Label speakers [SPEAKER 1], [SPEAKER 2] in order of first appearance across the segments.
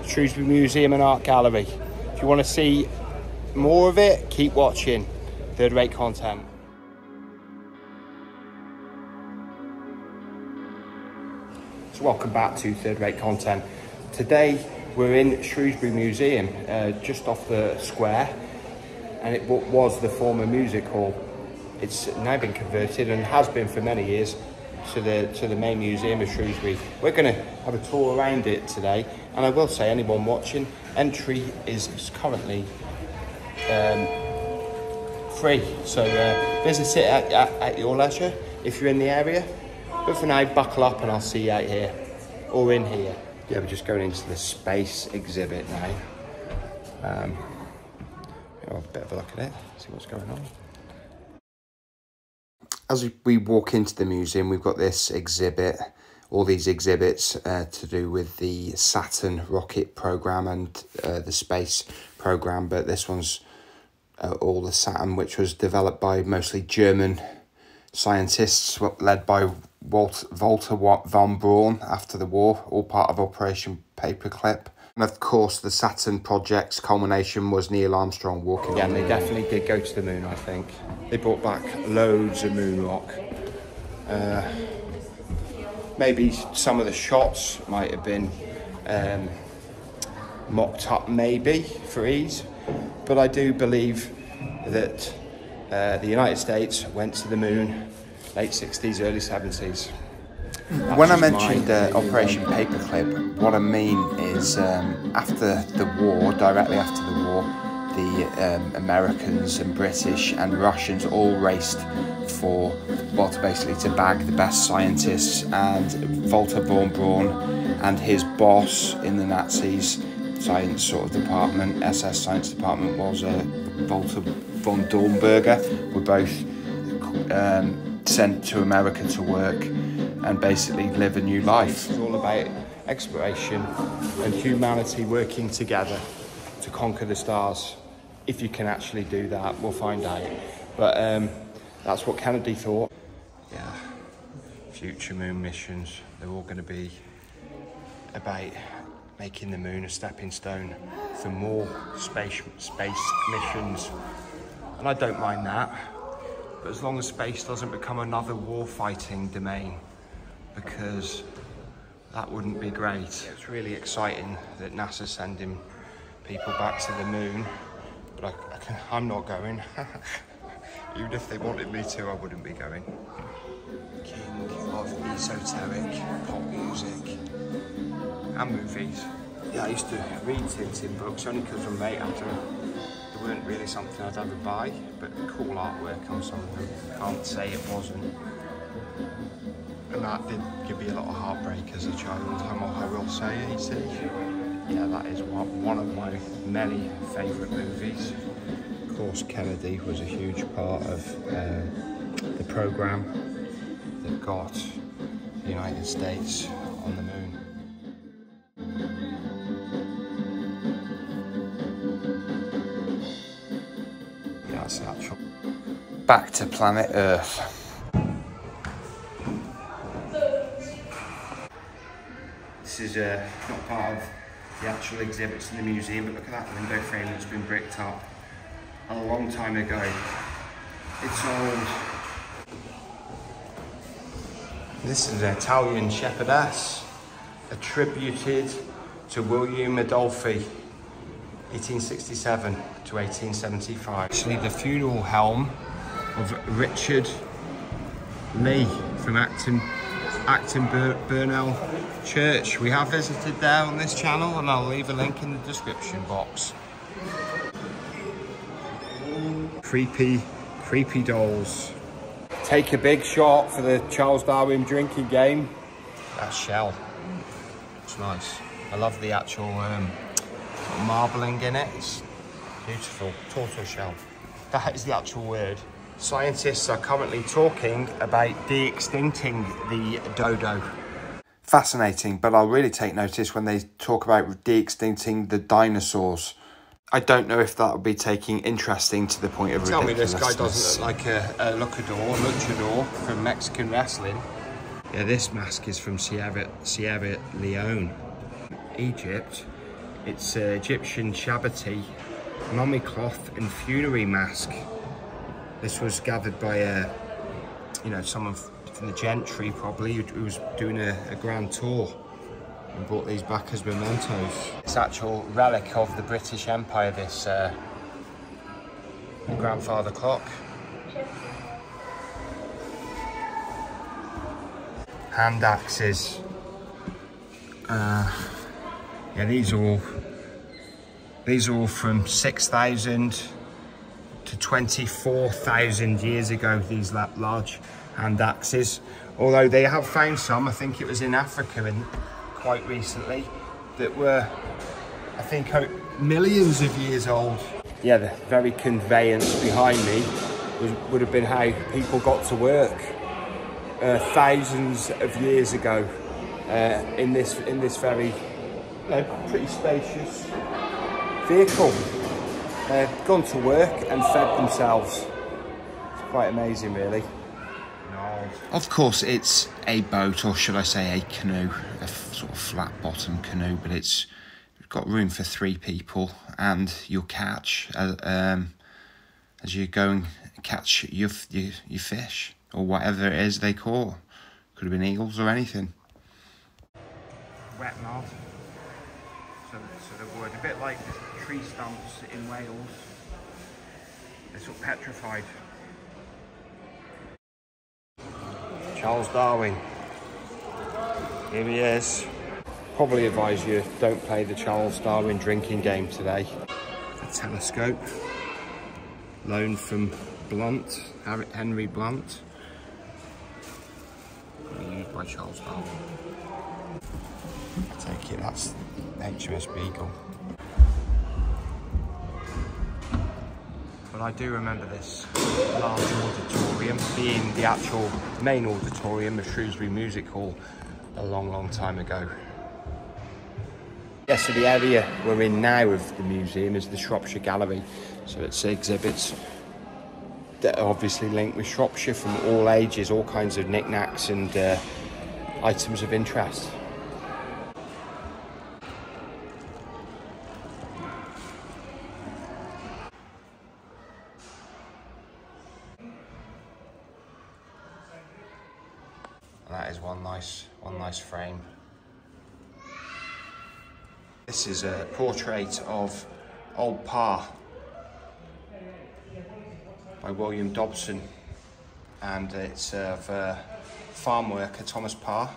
[SPEAKER 1] Shrewsbury Museum and Art Gallery. If you want to see more of it, keep watching Third Rate Content. So welcome back to Third Rate Content. Today we're in Shrewsbury Museum, just off the square, and it was the former music hall. It's now been converted and has been for many years to the main museum of Shrewsbury. We're going to have a tour around it today, and I will say, anyone watching, entry is currently free, so visit it at your leisure if you're in the area. But for now, buckle up and I'll see you out here or in here. Yeah, we're just going into the space exhibit now. Have a bit of a look at it, see what's going on. As we walk into the museum, we've got this exhibit, all these exhibits to do with the Saturn rocket program and the space program, but this one's all the Saturn, which was developed by mostly German scientists led by Walter von Braun after the war, all part of Operation Paperclip. And of course, the Saturn project's culmination was Neil Armstrong walking. Yeah, and they definitely did go to the moon, I think. They brought back loads of moon rock. Maybe some of the shots might have been mocked up, maybe, for ease. But I do believe that the United States went to the moon late 60s, early 70s. When I mentioned Operation Paperclip, what I mean is after the war, directly after the war, the Americans and British and Russians all raced for, well, basically to bag the best scientists, and Walter von Braun and his boss in the Nazis science sort of department, SS science department, was Walter von Dornberger, were both sent to America to work and basically live a new life. It's all about exploration and humanity working together to conquer the stars. If you can actually do that, we'll find out. But that's what Kennedy thought. Yeah, future moon missions, they're all going to be about making the moon a stepping stone for more space missions. And I don't mind that. But as long as space doesn't become another war-fighting domain, because that wouldn't be great. It's really exciting that NASA's sending people back to the moon, but I'm not going. Even if they wanted me to, I wouldn't be going. King of esoteric pop music and movies. Yeah, I used to read Tintin books only because my mate had them. They weren't really something I'd ever buy, but cool artwork on some of them. Can't say it wasn't. And that did give me a lot of heartbreak as a child, I will say, easy. Yeah, that is one of my many favourite movies. Of course, Kennedy was a huge part of the programme that got the United States on the moon. That's actual. Back to planet Earth. This is not part of the actual exhibits in the museum, but look at that window frame that's been bricked up a long time ago. It's old. This is an Italian shepherdess, attributed to William Adolphi, 1867 to 1875. Actually, the funeral helm of Richard Lee from Acton Burnell Church. We have visited there on this channel, and I'll leave a link in the description box. Creepy dolls. Take a big shot for the Charles Darwin drinking game. That shell, it's nice. I love the actual marbling in it. It's beautiful. Tortoise shell. That is the actual word. Scientists are currently talking about de-extincting the dodo. Fascinating, but I'll really take notice when they talk about de-extincting the dinosaurs. I don't know if that will be taking interesting to the point of ridiculousness. Tell me this guy doesn't look like a luchador from Mexican wrestling. Yeah, this mask is from Sierra Leone. Egypt It's Egyptian chabati, mummy cloth and funerary mask. This was gathered by you know, someone from the gentry probably who was doing a grand tour and brought these back as mementos. It's actual relic of the British Empire, this grandfather clock. Hand axes. Yeah, these are all from 6,000 to 24,000 years ago, these large hand axes. Although they have found some, I think it was in Africa quite recently, that were, I think, millions of years old. Yeah, the very conveyance behind me would have been how people got to work thousands of years ago in this very pretty spacious vehicle. Gone to work and fed themselves. It's quite amazing, really. Of course, it's a boat, or should I say a canoe, a sort of flat-bottom canoe, but it's got room for 3 people, and you'll catch as you go and catch your fish, or whatever it is they caught. Could have been eagles or anything. Wet mud. So the wood, a bit like the tree stumps in Wales. They're sort of petrified. Charles Darwin. Here he is. Probably advise you don't play the Charles Darwin drinking game today. A telescope. Loaned from Blunt, Henry Blunt. Used by Charles Darwin. I take it that's HMS Beagle. But I do remember this large auditorium being the actual main auditorium of Shrewsbury Music Hall a long time ago. Yeah, so the area we're in now of the museum is the Shropshire Gallery. So it's exhibits that are obviously linked with Shropshire from all ages, all kinds of knickknacks and items of interest. And that is one nice frame. This is a portrait of Old Parr by William Dobson, and it's of farm worker Thomas Parr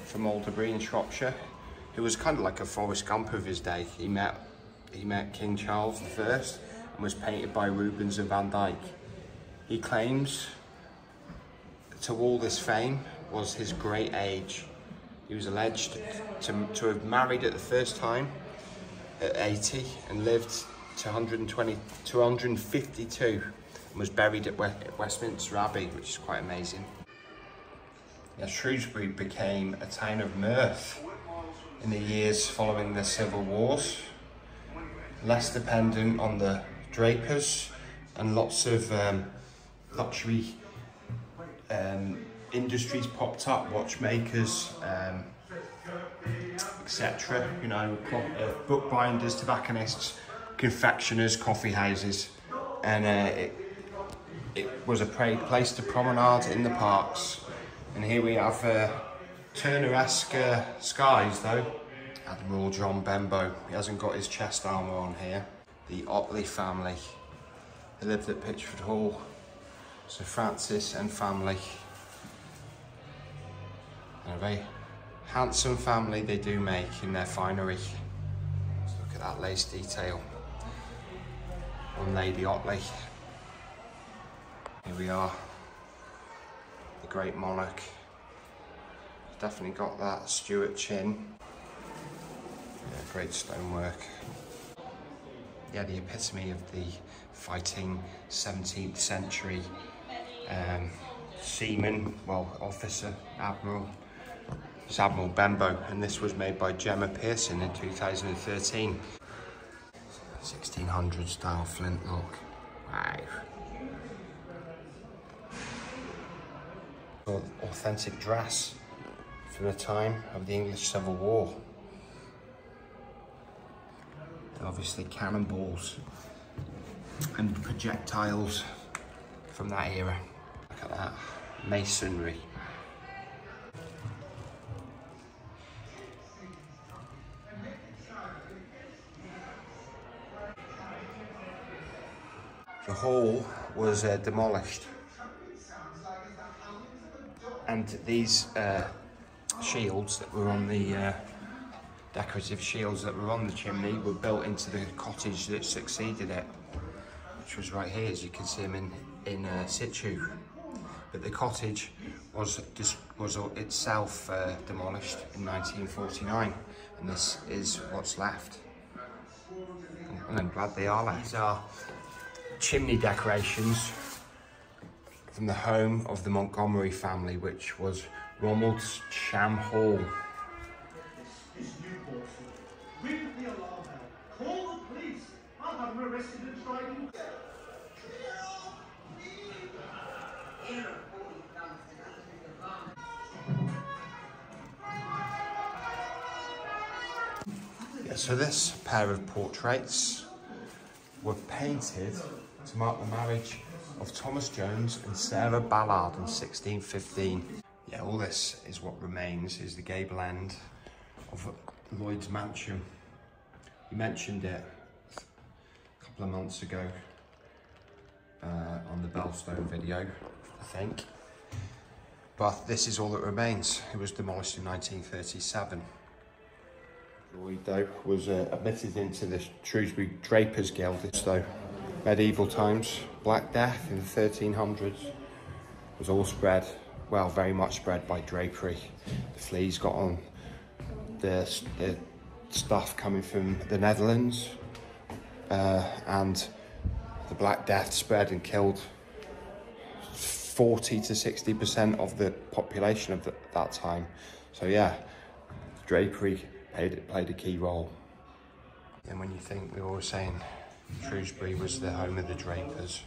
[SPEAKER 1] from Alderbury in Shropshire, who was kind of like a Forrest Gump of his day. He met King Charles I and was painted by Rubens and Van Dyck. He claims to all this fame was his great age. He was alleged to have married at the first time at 80 and lived to 152 and was buried at Westminster Abbey, which is quite amazing. Yeah, Shrewsbury became a town of mirth in the years following the Civil Wars, less dependent on the drapers, and lots of luxury industries popped up, watchmakers, etc. You know, bookbinders, tobacconists, confectioners, coffee houses, and it was a place to promenade in the parks. And here we have Turner-esque skies though. Admiral John Benbow, he hasn't got his chest armour on here. The Oakley family, they lived at Pitchford Hall. Sir Francis and family. And a very handsome family they do make in their finery. Let's look at that lace detail on Lady Oakley. Here we are, the great monarch. He's definitely got that Stuart Chin. Yeah, great stonework. Yeah, the epitome of the fighting 17th century seaman, well, officer, admiral. It's Admiral Benbow, and this was made by Gemma Pearson in 2013. 1600 style flintlock. Wow. Authentic dress from the time of the English Civil War. obviously cannonballs and projectiles from that era. Look at that, masonry. The hall was demolished, and these shields that were on the decorative shields that were on the chimney were built into the cottage that succeeded it, which was right here, as you can see them in situ. But the cottage was itself demolished in 1949, and this is what's left. And I'm glad they are left. These are chimney decorations from the home of the Montgomery family, which was Ronald's Sham Hall.
[SPEAKER 2] Call the police. I'll have him arrested and tried.
[SPEAKER 1] Yeah, so this pair of portraits were painted to mark the marriage of Thomas Jones and Sarah Ballard in 1615. Yeah, all this is what remains, is the gable end of Lloyd's mansion. We mentioned it a couple of months ago on the Bellstone video, I think. But this is all that remains. It was demolished in 1937. Lloyd, though, was admitted into the Shrewsbury Drapers Guild. So, medieval times, Black Death in the 1300s was all spread, well, very much spread by drapery. The fleas got on the stuff coming from the Netherlands, and the Black Death spread and killed 40 to 60% of the population of that time. So yeah, drapery played a key role. And when you think, we were always saying Shrewsbury was the home of the drapers.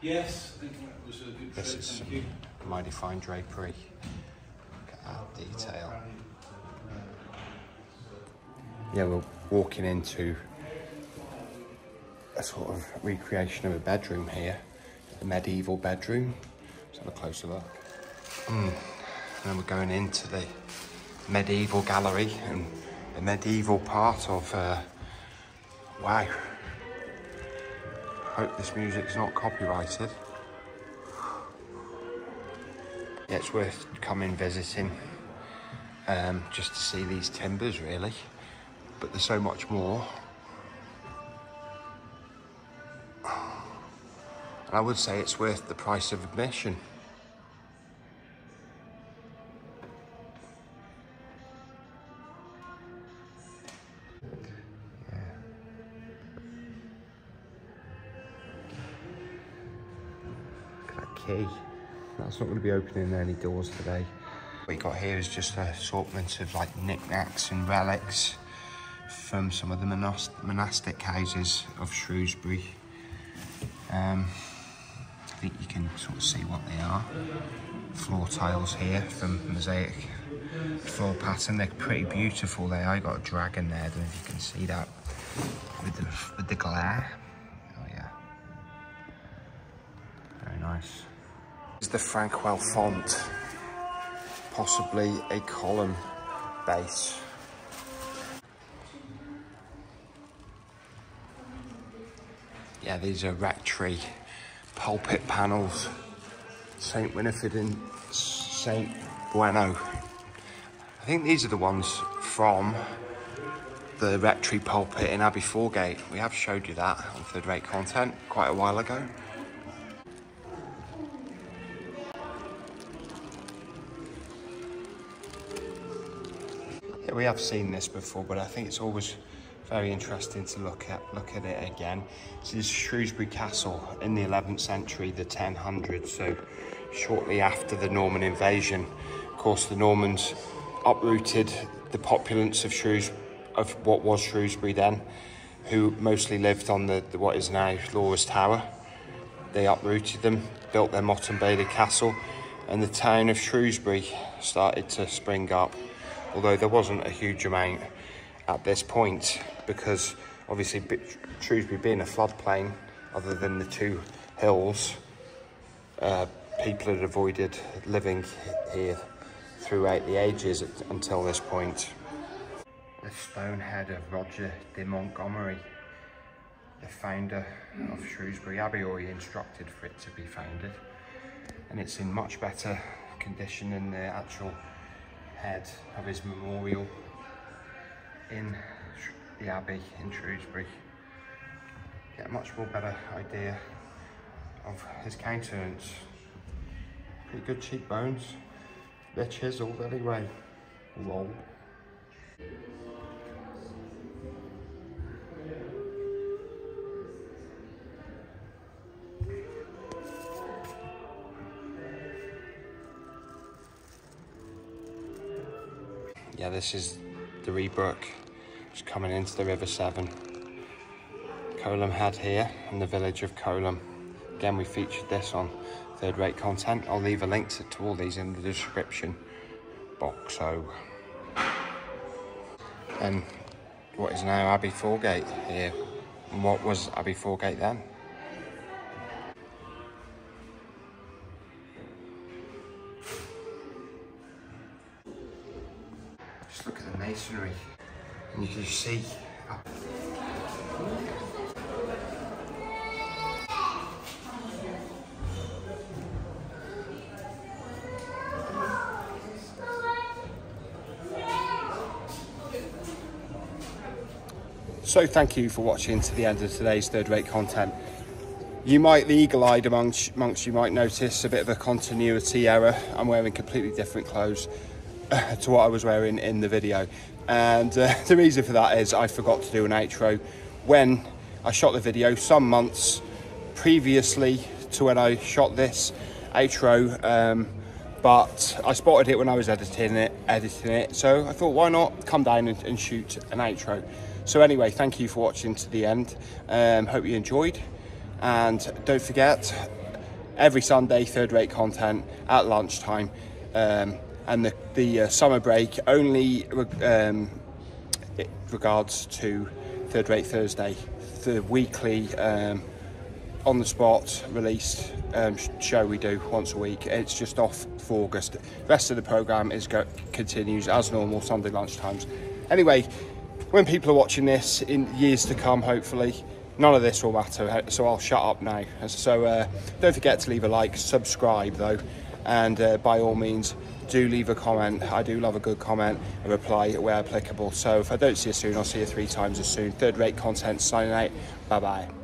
[SPEAKER 2] Yes, I think that was a good
[SPEAKER 1] This is some mighty fine drapery. Look at that detail. Yeah, we're walking into a sort of recreation of a bedroom here, a medieval bedroom. Let's have a closer look. And then we're going into the medieval gallery and the medieval part of, wow. Hope this music's not copyrighted. Yeah, it's worth coming visiting, just to see these timbers really, but there's so much more. And I would say it's worth the price of admission. Key. That's not going to be opening any doors today. What you got here is just an assortment of like knickknacks and relics from some of the monastic houses of Shrewsbury. I think you can sort of see what they are. Floor tiles here from mosaic floor pattern. They're pretty beautiful. They are. Got a dragon there. I don't know if you can see that with the glare. Oh yeah, very nice. This is the Frankwell font, possibly a column base. Yeah, these are rectory pulpit panels, St. Winifred and St. Bueno. I think these are the ones from the rectory pulpit in Abbey Foregate. We have showed you that on third rate content quite a while ago. Yeah, we have seen this before, but I think it's always very interesting to look at it again. This is Shrewsbury Castle in the 11th century, the 1000s, so shortly after the Norman invasion. Of course, the Normans uprooted the populace of what was Shrewsbury then, who mostly lived on the what is now Laura's Tower. They uprooted them, built their Motte and Bailey Castle, and the town of Shrewsbury started to spring up, although there wasn't a huge amount at this point, because Obviously, Shrewsbury being a floodplain, other than the two hills, people had avoided living here throughout the ages until this point. The stone head of Roger de Montgomery, the founder of Shrewsbury Abbey, or he instructed for it to be founded, and it's in much better condition than the actual head of his memorial in the Abbey in Shrewsbury. Get a much more better idea of his countenance. Pretty good cheekbones. They're chiselled anyway. Lol. Yeah, this is the Ree Brook, just coming into the River Severn. Coleham Head here in the village of Coleham. Again, we featured this on Third Rate Content. I'll leave a link to all these in the description box. So, and what is now Abbey Foregate here, and what was Abbey Foregate then? Just look at the masonry, and you can see So thank you for watching to the end of today's Third Rate Content. You might, the eagle-eyed amongst you might notice a bit of a continuity error. I'm wearing completely different clothes to what I was wearing in the video. And the reason for that is I forgot to do an outro when I shot the video some months previously to when I shot this outro. But I spotted it when I was editing it. So I thought, why not come down and shoot an outro? So anyway, thank you for watching to the end. Hope you enjoyed. And don't forget, every Sunday, Third Rate Content at lunchtime. And the summer break only regards to Third Rate Thursday, the weekly on the spot released show we do once a week. It's just off for August. The rest of the programme continues as normal, Sunday lunchtimes. Anyway, when people are watching this in years to come, hopefully, none of this will matter, so I'll shut up now. So don't forget to leave a like, subscribe though, and by all means, do leave a comment. I do love a good comment, a reply where applicable. So if I don't see you soon, I'll see you 3 times as soon. Third Rate Content signing out. Bye bye.